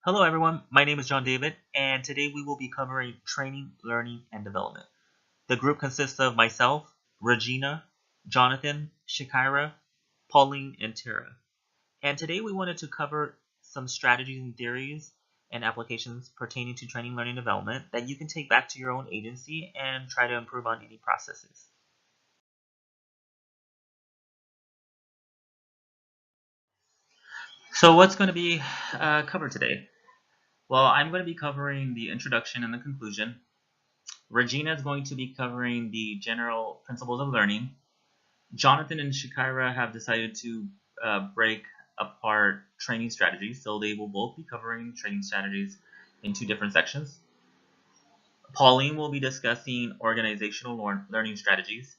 Hello everyone, my name is John David, and today we will be covering training, learning, and development. The group consists of myself, Regina, Jonathan, Shakira, Pauline, and Tara. And today we wanted to cover some strategies and theories and applications pertaining to training, learning, and development that you can take back to your own agency and try to improve on any processes. So what's going to be covered today? Well, I'm going to be covering the introduction and the conclusion. Regina is going to be covering the general principles of learning. Jonathan and Shakira have decided to break apart training strategies, so they will both be covering training strategies in two different sections. Pauline will be discussing organizational learning strategies.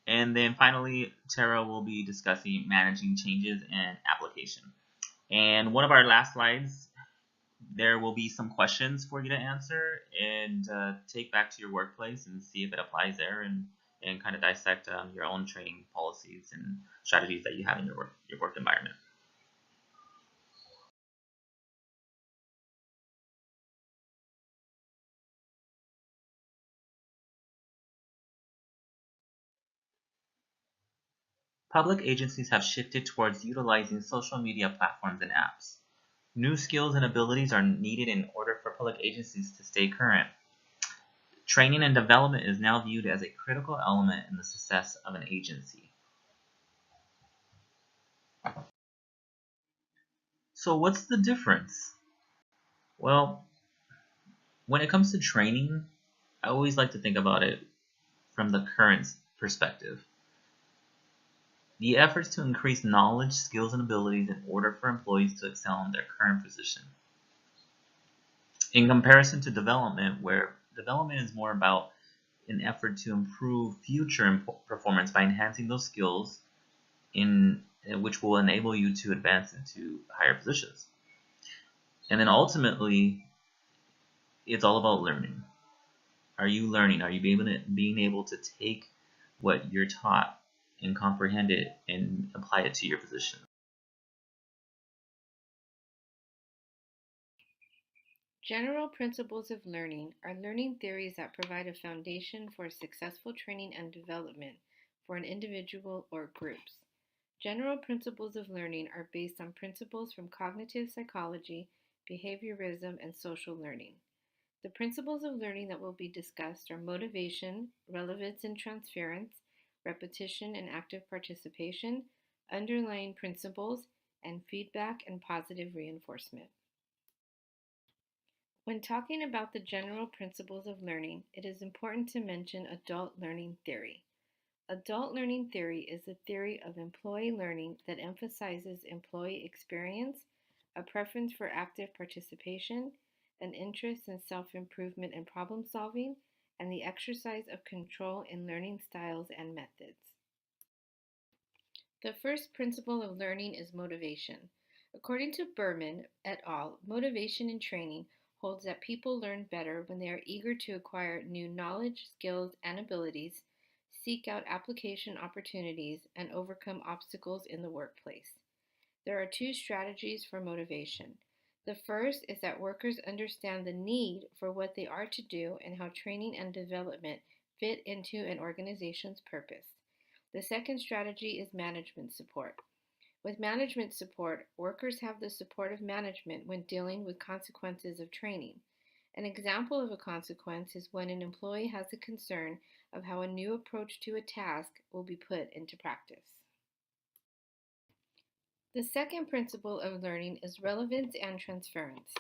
And then finally, Tara will be discussing managing changes and application. And one of our last slides, there will be some questions for you to answer and take back to your workplace and see if it applies there and kind of dissect your own training policies and strategies that you have in your work environment. Public agencies have shifted towards utilizing social media platforms and apps. New skills and abilities are needed in order for public agencies to stay current. Training and development is now viewed as a critical element in the success of an agency. So what's the difference? Well, when it comes to training, I always like to think about it from the current perspective. The efforts to increase knowledge, skills, and abilities in order for employees to excel in their current position. In comparison to development, where development is more about an effort to improve future performance by enhancing those skills in which will enable you to advance into higher positions. And then ultimately, it's all about learning. Are you learning? Are you being able to take what you're taught and comprehend it and apply it to your position? General principles of learning are learning theories that provide a foundation for successful training and development for an individual or groups. General principles of learning are based on principles from cognitive psychology, behaviorism, and social learning. The principles of learning that will be discussed are motivation, relevance and transference, repetition and active participation, underlying principles, and feedback and positive reinforcement. When talking about the general principles of learning, it is important to mention adult learning theory. Adult learning theory is a theory of employee learning that emphasizes employee experience, a preference for active participation, an interest in self improvement and problem solving, and the exercise of control in learning styles and methods. The first principle of learning is motivation. According to Berman et al., motivation in training holds that people learn better when they are eager to acquire new knowledge, skills, and abilities, seek out application opportunities, and overcome obstacles in the workplace. There are two strategies for motivation. The first is that workers understand the need for what they are to do and how training and development fit into an organization's purpose. The second strategy is management support. With management support, workers have the support of management when dealing with consequences of training. An example of a consequence is when an employee has a concern of how a new approach to a task will be put into practice. The second principle of learning is relevance and transference.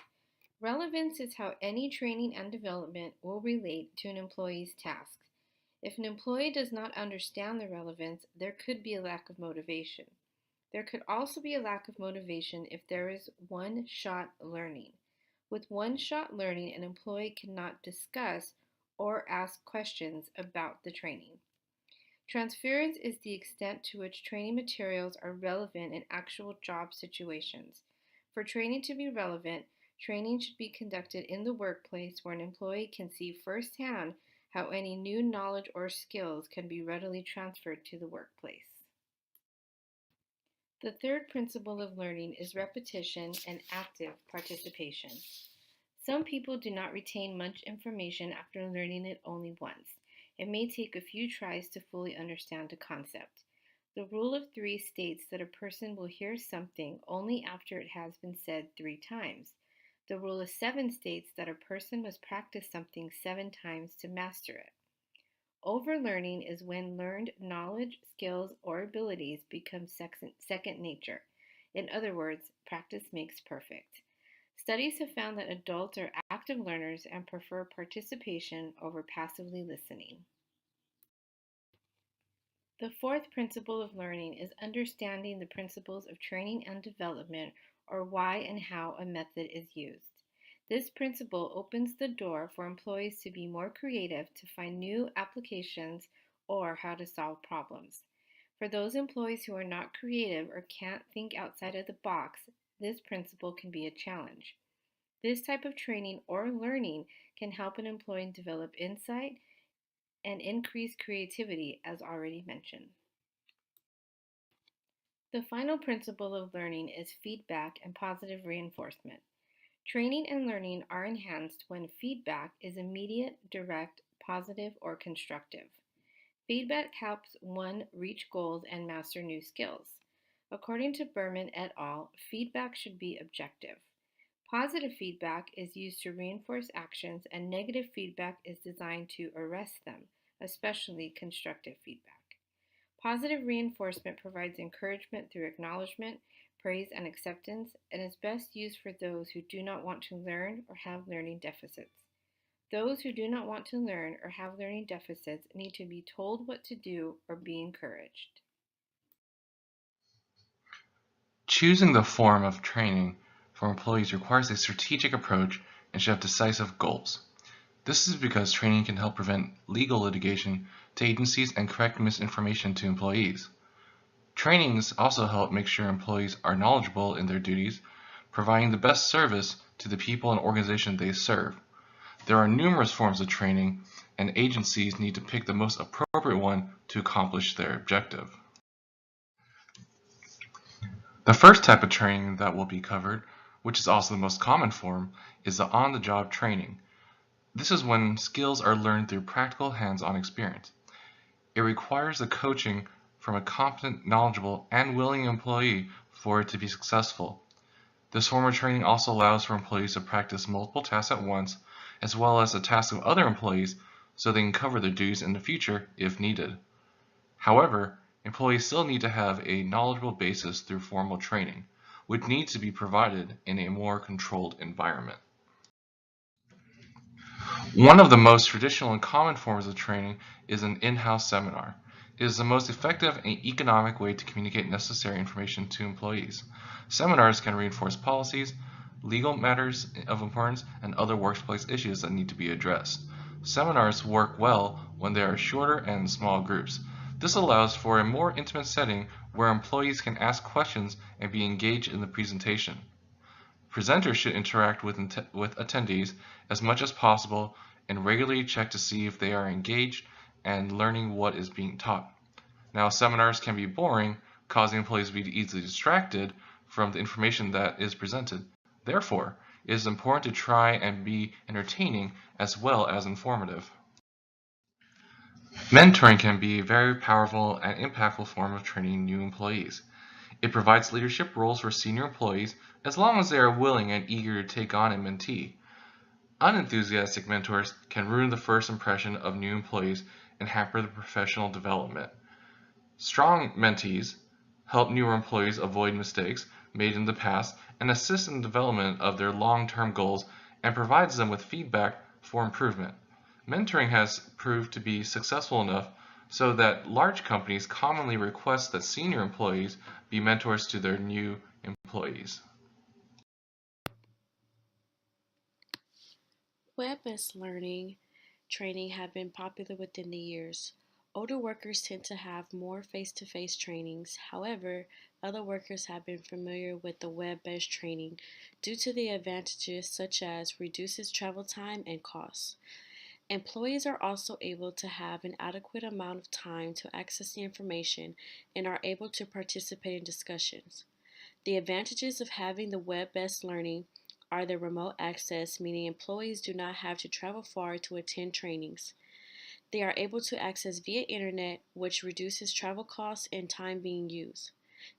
Relevance is how any training and development will relate to an employee's tasks. If an employee does not understand the relevance, there could be a lack of motivation. There could also be a lack of motivation if there is one shot learning. With one shot learning, an employee cannot discuss or ask questions about the training. Transference is the extent to which training materials are relevant in actual job situations. For training to be relevant, training should be conducted in the workplace where an employee can see firsthand how any new knowledge or skills can be readily transferred to the workplace. The third principle of learning is repetition and active participation. Some people do not retain much information after learning it only once. It may take a few tries to fully understand a concept. The rule of three states that a person will hear something only after it has been said 3 times. The rule of seven states that a person must practice something 7 times to master it. Overlearning is when learned knowledge, skills, or abilities become second nature. In other words, practice makes perfect. Studies have found that adults are active learners and prefer participation over passively listening. The fourth principle of learning is understanding the principles of training and development, or why and how a method is used. This principle opens the door for employees to be more creative, to find new applications, or how to solve problems. For those employees who are not creative or can't think outside of the box, this principle can be a challenge. This type of training or learning can help an employee develop insight and increase creativity, as already mentioned. The final principle of learning is feedback and positive reinforcement. Training and learning are enhanced when feedback is immediate, direct, positive, or constructive. Feedback helps one reach goals and master new skills. According to Berman et al., feedback should be objective. Positive feedback is used to reinforce actions, and negative feedback is designed to arrest them, especially constructive feedback. Positive reinforcement provides encouragement through acknowledgement, praise, and acceptance, and is best used for those who do not want to learn or have learning deficits. Those who do not want to learn or have learning deficits need to be told what to do or be encouraged. Choosing the form of training for employees requires a strategic approach and should have decisive goals. This is because training can help prevent legal litigation to agencies and correct misinformation to employees. Trainings also help make sure employees are knowledgeable in their duties, providing the best service to the people and organization they serve. There are numerous forms of training, and agencies need to pick the most appropriate one to accomplish their objective. The first type of training that will be covered, which is also the most common form, is the on-the-job training. This is when skills are learned through practical hands-on experience. It requires the coaching from a competent, knowledgeable, and willing employee for it to be successful. This form of training also allows for employees to practice multiple tasks at once, as well as the tasks of other employees, so they can cover their duties in the future if needed. However, employees still need to have a knowledgeable basis through formal training, which needs to be provided in a more controlled environment. One of the most traditional and common forms of training is an in-house seminar. It is the most effective and economic way to communicate necessary information to employees. Seminars can reinforce policies, legal matters of importance, and other workplace issues that need to be addressed. Seminars work well when they are shorter and in small groups. This allows for a more intimate setting where employees can ask questions and be engaged in the presentation. Presenters should interact with attendees as much as possible and regularly check to see if they are engaged and learning what is being taught. Now, seminars can be boring, causing employees to be easily distracted from the information that is presented. Therefore, it is important to try and be entertaining as well as informative. Mentoring can be a very powerful and impactful form of training new employees. It provides leadership roles for senior employees as long as they are willing and eager to take on a mentee. Unenthusiastic mentors can ruin the first impression of new employees and hamper the professional development. Strong mentees help newer employees avoid mistakes made in the past and assist in the development of their long-term goals and provides them with feedback for improvement. Mentoring has proved to be successful enough so that large companies commonly request that senior employees be mentors to their new employees. Web-based learning training have been popular within the years. Older workers tend to have more face-to-face trainings. However, other workers have been familiar with the web-based training due to the advantages such as reduces travel time and costs. Employees are also able to have an adequate amount of time to access the information and are able to participate in discussions. The advantages of having the web-based learning are the remote access, meaning employees do not have to travel far to attend trainings. They are able to access via internet, which reduces travel costs and time being used.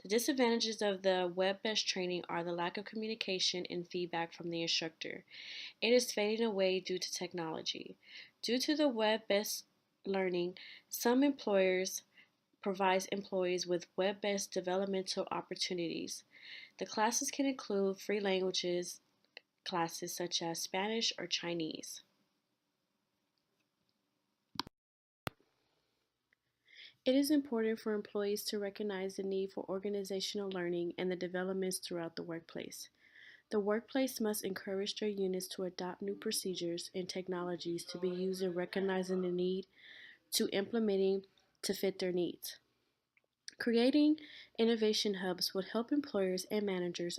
The disadvantages of the web-based training are the lack of communication and feedback from the instructor. It is fading away due to technology. Due to the web-based learning, some employers provide employees with web-based developmental opportunities. The classes can include free languages classes such as Spanish or Chinese. It is important for employees to recognize the need for organizational learning and the developments throughout the workplace. The workplace must encourage their units to adopt new procedures and technologies to be used in recognizing the need to implementing to fit their needs. Creating innovation hubs would help employers and managers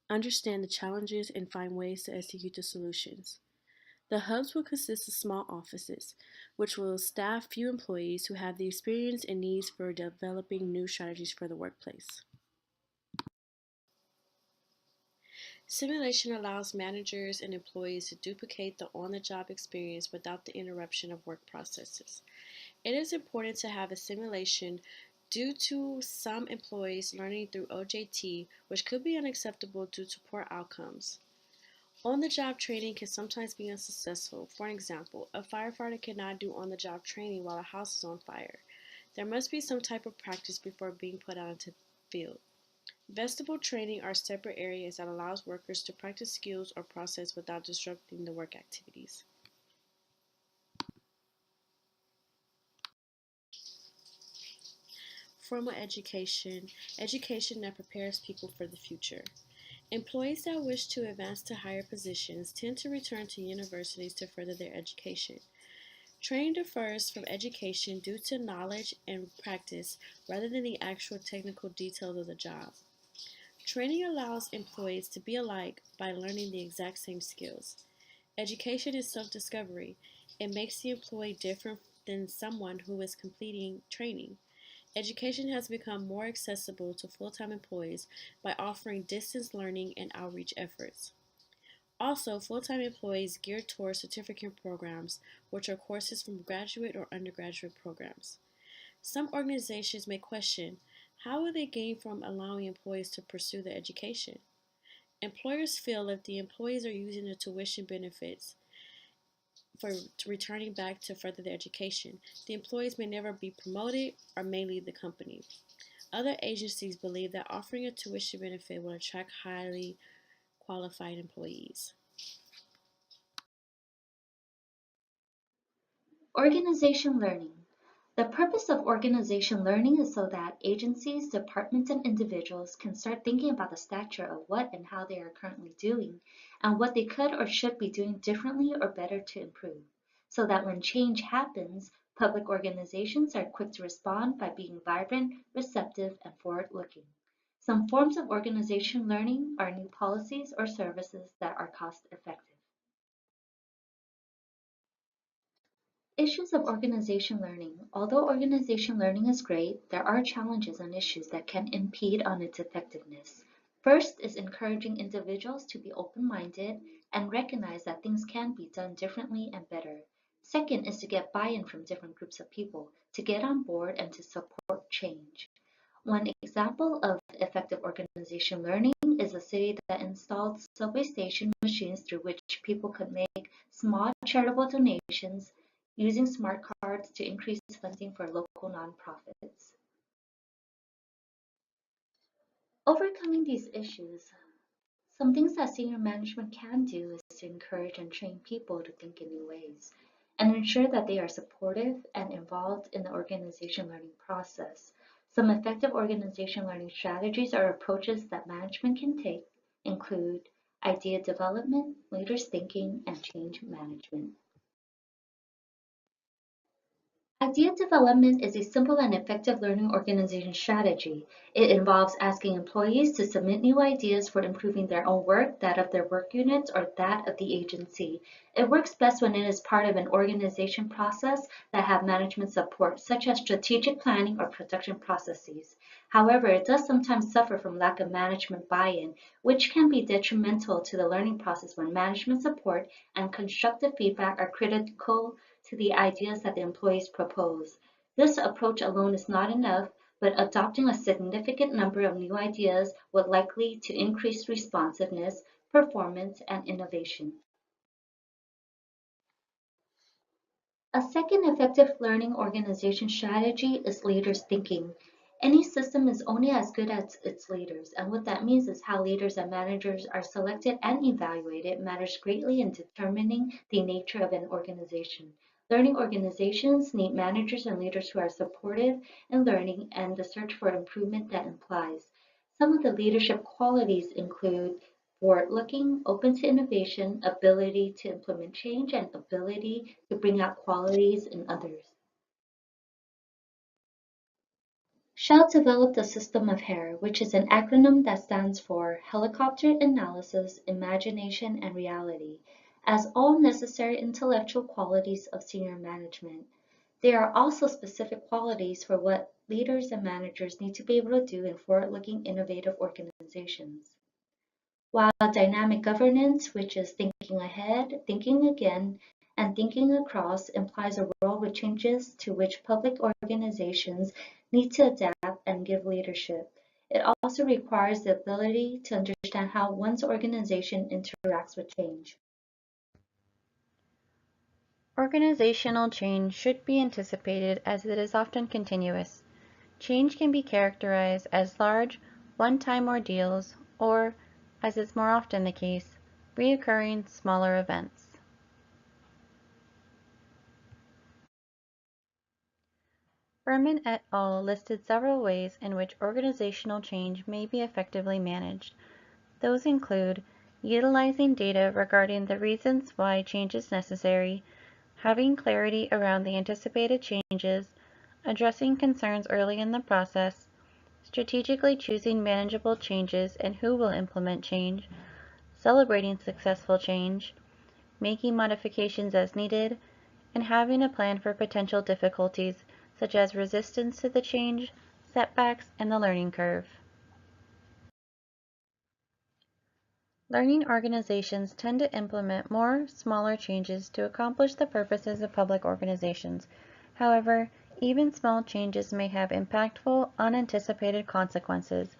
understand the challenges and find ways to execute the solutions. The hubs will consist of small offices, which will staff few employees who have the experience and needs for developing new strategies for the workplace. Simulation allows managers and employees to duplicate the on-the-job experience without the interruption of work processes. It is important to have a simulation due to some employees learning through OJT, which could be unacceptable due to poor outcomes. On-the-job training can sometimes be unsuccessful. For example, a firefighter cannot do on-the-job training while a house is on fire. There must be some type of practice before being put out into the field. Vestibule training are separate areas that allows workers to practice skills or process without disrupting the work activities. Formal education, education that prepares people for the future. Employees that wish to advance to higher positions tend to return to universities to further their education. Training differs from education due to knowledge and practice rather than the actual technical details of the job. Training allows employees to be alike by learning the exact same skills. Education is self-discovery. It makes the employee different than someone who is completing training. Education has become more accessible to full-time employees by offering distance learning and outreach efforts. Also, full-time employees geared towards certificate programs, which are courses from graduate or undergraduate programs. Some organizations may question, how will they gain from allowing employees to pursue their education? Employers feel if the employees are using the tuition benefits for returning back to further their education, the employees may never be promoted or may leave the company. Other agencies believe that offering a tuition benefit will attract highly qualified employees. Organization learning. The purpose of organization learning is so that agencies, departments, and individuals can start thinking about the stature of what and how they are currently doing and what they could or should be doing differently or better to improve, so that when change happens, public organizations are quick to respond by being vibrant, receptive, and forward-looking. Some forms of organization learning are new policies or services that are cost-effective. Issues of organization learning. Although organization learning is great, there are challenges and issues that can impede on its effectiveness. First is encouraging individuals to be open-minded and recognize that things can be done differently and better. Second is to get buy-in from different groups of people, to get on board and to support change. One example of effective organization learning is a city that installed subway station machines through which people could make small charitable donations using smart cards to increase funding for local nonprofits. Overcoming these issues, some things that senior management can do is to encourage and train people to think in new ways and ensure that they are supportive and involved in the organization learning process. Some effective organization learning strategies or approaches that management can take include idea development, leaders thinking, and change management. Idea development is a simple and effective learning organization strategy. It involves asking employees to submit new ideas for improving their own work, that of their work units, or that of the agency. It works best when it is part of an organization process that have management support, such as strategic planning or production processes. However, it does sometimes suffer from lack of management buy-in, which can be detrimental to the learning process when management support and constructive feedback are critical to the ideas that the employees propose. This approach alone is not enough, but adopting a significant number of new ideas would likely to increase responsiveness, performance, and innovation. A second effective learning organization strategy is leaders thinking. Any system is only as good as its leaders, and what that means is how leaders and managers are selected and evaluated matters greatly in determining the nature of an organization. Learning organizations need managers and leaders who are supportive in learning and the search for improvement that implies. Some of the leadership qualities include forward-looking, open to innovation, ability to implement change, and ability to bring out qualities in others. Shell developed a system of HAIR, which is an acronym that stands for Helicopter Analysis, Imagination, and Reality, as all necessary intellectual qualities of senior management. There are also specific qualities for what leaders and managers need to be able to do in forward-looking innovative organizations. While dynamic governance, which is thinking ahead, thinking again, and thinking across, implies a world with changes to which public organizations need to adapt and give leadership. It also requires the ability to understand how one's organization interacts with change. Organizational change should be anticipated as it is often continuous. Change can be characterized as large, one-time ordeals or, as is more often the case, reoccurring smaller events. Berman et al. Listed several ways in which organizational change may be effectively managed. Those include utilizing data regarding the reasons why change is necessary, having clarity around the anticipated changes, addressing concerns early in the process, strategically choosing manageable changes and who will implement change, celebrating successful change, making modifications as needed, and having a plan for potential difficulties such as resistance to the change, setbacks, and the learning curve. Learning organizations tend to implement more smaller changes to accomplish the purposes of public organizations. However, even small changes may have impactful, unanticipated consequences.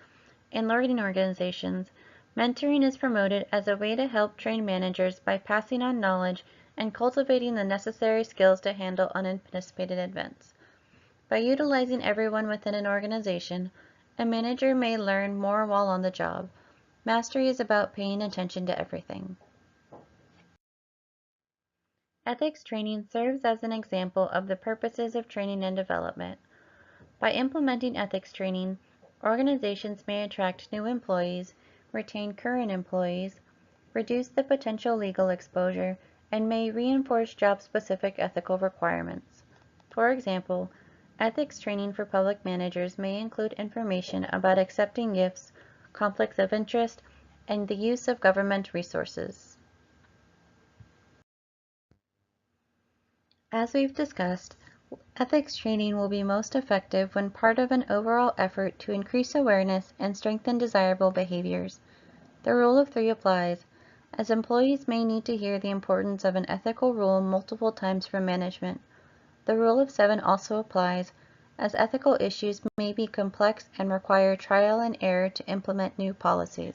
In learning organizations, mentoring is promoted as a way to help train managers by passing on knowledge and cultivating the necessary skills to handle unanticipated events. By utilizing everyone within an organization, a manager may learn more while on the job. Mastery is about paying attention to everything. Ethics training serves as an example of the purposes of training and development. By implementing ethics training, organizations may attract new employees, retain current employees, reduce the potential legal exposure, and may reinforce job-specific ethical requirements. For example, ethics training for public managers may include information about accepting gifts, conflicts of interest, and the use of government resources. As we've discussed, ethics training will be most effective when part of an overall effort to increase awareness and strengthen desirable behaviors. The rule of three applies, as employees may need to hear the importance of an ethical rule multiple times from management. The rule of seven also applies, as ethical issues may be complex and require trial and error to implement new policies.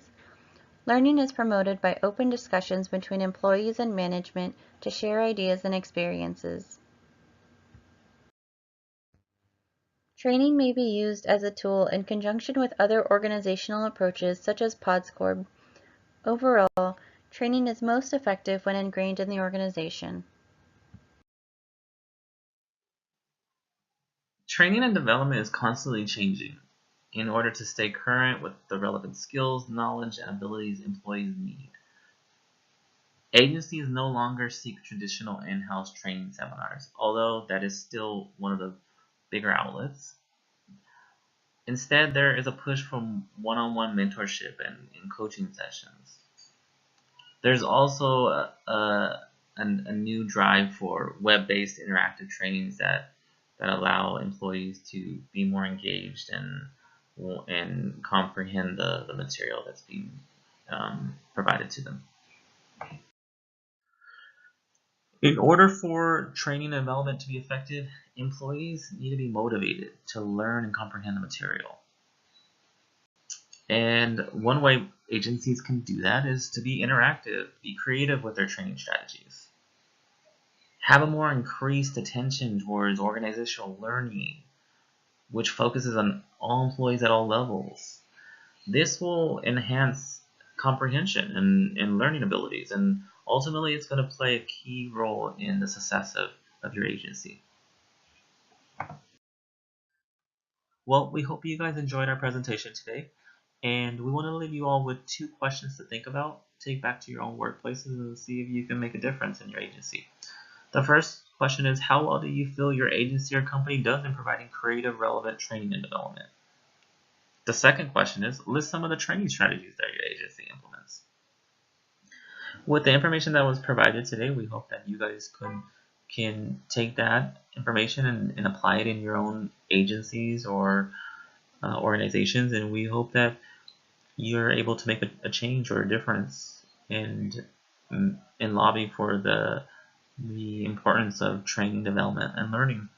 Learning is promoted by open discussions between employees and management to share ideas and experiences. Training may be used as a tool in conjunction with other organizational approaches such as PodScore. Overall, training is most effective when ingrained in the organization. Training and development is constantly changing in order to stay current with the relevant skills, knowledge, and abilities employees need. Agencies no longer seek traditional in-house training seminars, although that is still one of the bigger outlets. Instead, there is a push for one-on-one mentorship and coaching sessions. There's also a new drive for web-based interactive trainings that allow employees to be more engaged and comprehend the material that's being provided to them. In order for training and development to be effective, employees need to be motivated to learn and comprehend the material. And one way agencies can do that is to be interactive, be creative with their training strategies. Have a more increased attention towards organizational learning, which focuses on all employees at all levels. This will enhance comprehension and learning abilities, and ultimately it's going to play a key role in the success of your agency. Well, we hope you guys enjoyed our presentation today, and we want to leave you all with 2 questions to think about, take back to your own workplaces, and see if you can make a difference in your agency. The first question is, how well do you feel your agency or company does in providing creative, relevant training and development? The second question is, list some of the training strategies that your agency implements. With the information that was provided today, we hope that you guys can take that information and apply it in your own agencies or organizations, and we hope that you're able to make a change or a difference in lobbying for the importance of training, development, and learning.